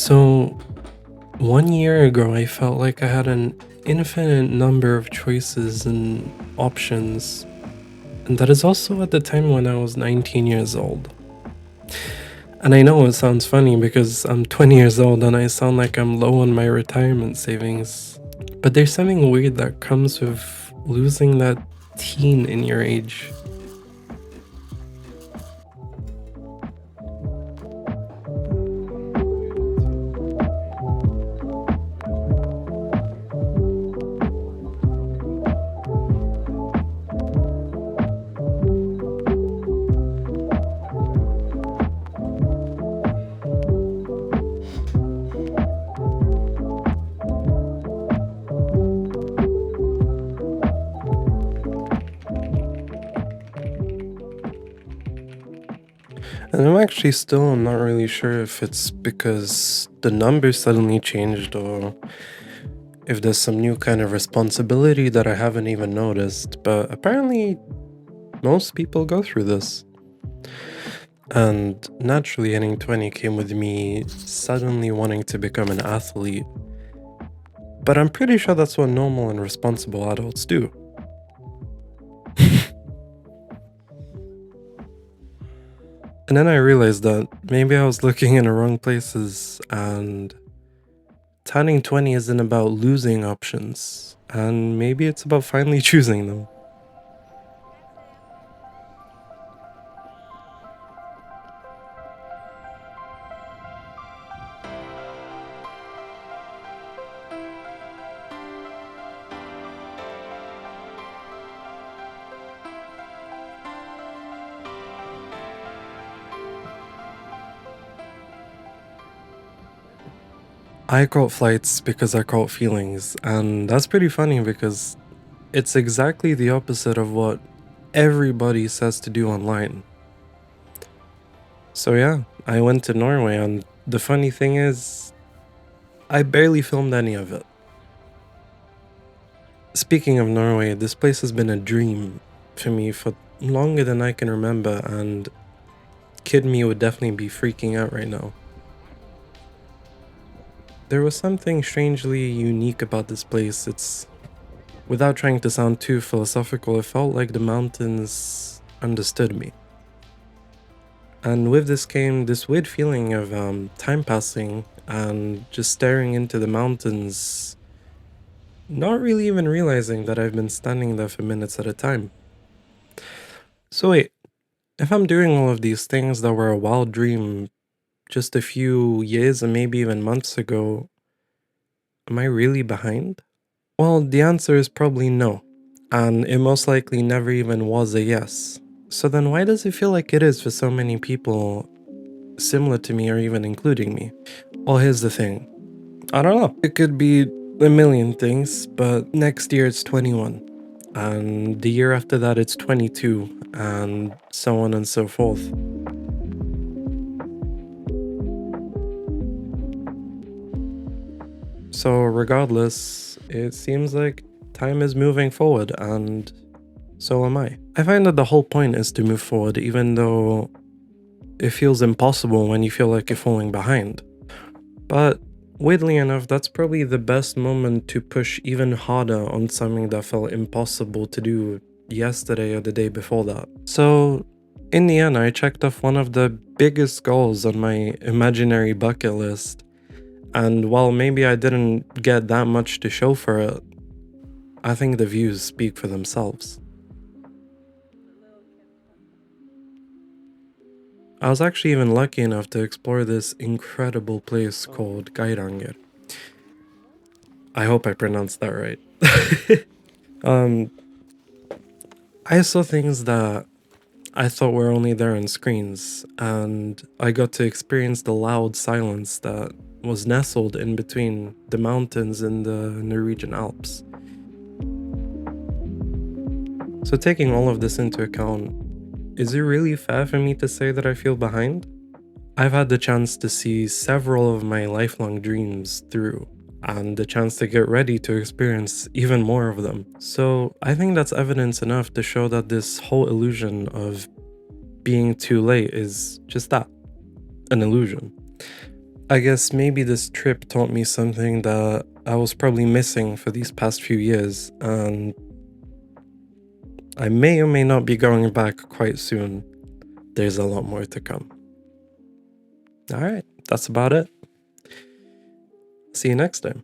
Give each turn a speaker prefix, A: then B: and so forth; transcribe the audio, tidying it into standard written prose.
A: So, 1 year ago, I felt like I had an infinite number of choices and options, and that is also at the time when I was 19 years old. And I know it sounds funny because I'm 20 years old and I sound like I'm low on my retirement savings, but there's something weird that comes with losing that teen in your age. And I'm actually still not really sure if it's because the numbers suddenly changed or if there's some new kind of responsibility that I haven't even noticed, but apparently most people go through this. And naturally, hitting 20 came with me suddenly wanting to become an athlete. But I'm pretty sure that's what normal and responsible adults do. And then I realized that maybe I was looking in the wrong places, and turning 20 isn't about losing options, and maybe it's about finally choosing them. I caught flights because I caught feelings, and that's pretty funny because it's exactly the opposite of what everybody says to do online. So yeah, I went to Norway, and the funny thing is, I barely filmed any of it. Speaking of Norway, this place has been a dream for me for longer than I can remember, and kid me would definitely be freaking out right now. There was something strangely unique about this place. Without trying to sound too philosophical, it felt like the mountains understood me. And with this came this weird feeling of time passing and just staring into the mountains, not really even realizing that I've been standing there for minutes at a time. So wait, if I'm doing all of these things that were a wild dream just a few years and maybe even months ago, am I really behind? Well, the answer is probably no, and it most likely never even was a yes. So then why does it feel like it is for so many people similar to me or even including me? Well, here's the thing. I don't know. It could be a million things, but next year it's 21. And the year after that it's 22, and so on and so forth. So regardless, it seems like time is moving forward, and so am I. I find that the whole point is to move forward, even though it feels impossible when you feel like you're falling behind. But weirdly enough, that's probably the best moment to push even harder on something that felt impossible to do yesterday or the day before that. So in the end, I checked off one of the biggest goals on my imaginary bucket list. And while maybe I didn't get that much to show for it, I think the views speak for themselves. I was actually even lucky enough to explore this incredible place called Geiranger. I hope I pronounced that right. um, I saw things that I thought were only there on screens, and I got to experience the loud silence that was nestled in between the mountains in the Norwegian Alps. So taking all of this into account, is it really fair for me to say that I feel behind? I've had the chance to see several of my lifelong dreams through, and the chance to get ready to experience even more of them. So I think that's evidence enough to show that this whole illusion of being too late is just that, an illusion. I guess maybe this trip taught me something that I was probably missing for these past few years, and I may or may not be going back quite soon. There's a lot more to come. Alright, that's about it. See you next time.